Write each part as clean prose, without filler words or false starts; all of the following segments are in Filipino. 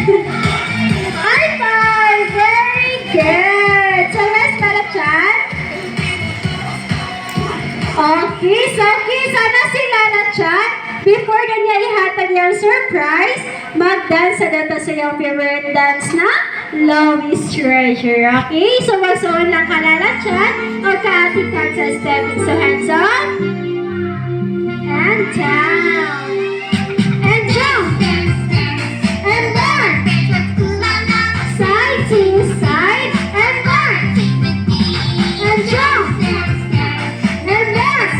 High five! Very good! So, let's Lala Chan. Okay, so sana si Lala Chan, before na niya ihatag yung surprise, mag-dance sa dito sa iyong favorite dance na Love is Treasure. Okay? So, magsuon lang ka Lala Chan o ka-atikag sa stepping. So, hands up. And down. And jump. And back. Side to side. And back. And jump. And back.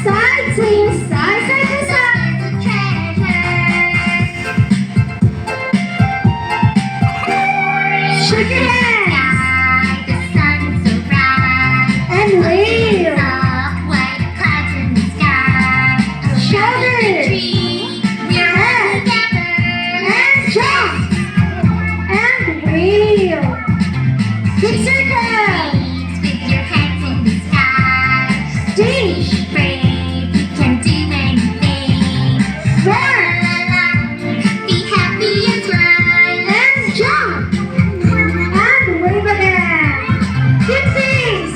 Side to side. Side to side. Shake your hands. And wave. Shoulders. Head. And jump. And wheel. Big circle. Dish. Burn. And jump. And wave again. Keep things.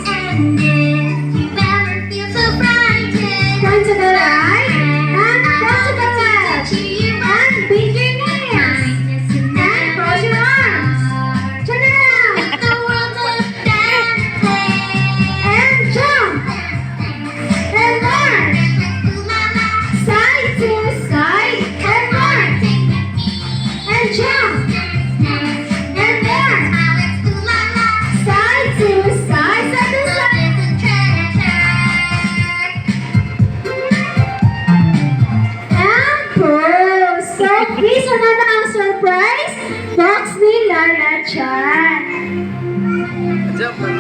Turn to the right. And go to the left. And beat your knees. And cross your arms. Turn around. And jump. And learn. Side to side. And learn. And jump. And learn. Side to side. Side to side. And pose. So, please, ano na ang surprise? Box ni Lala Chan. Jump.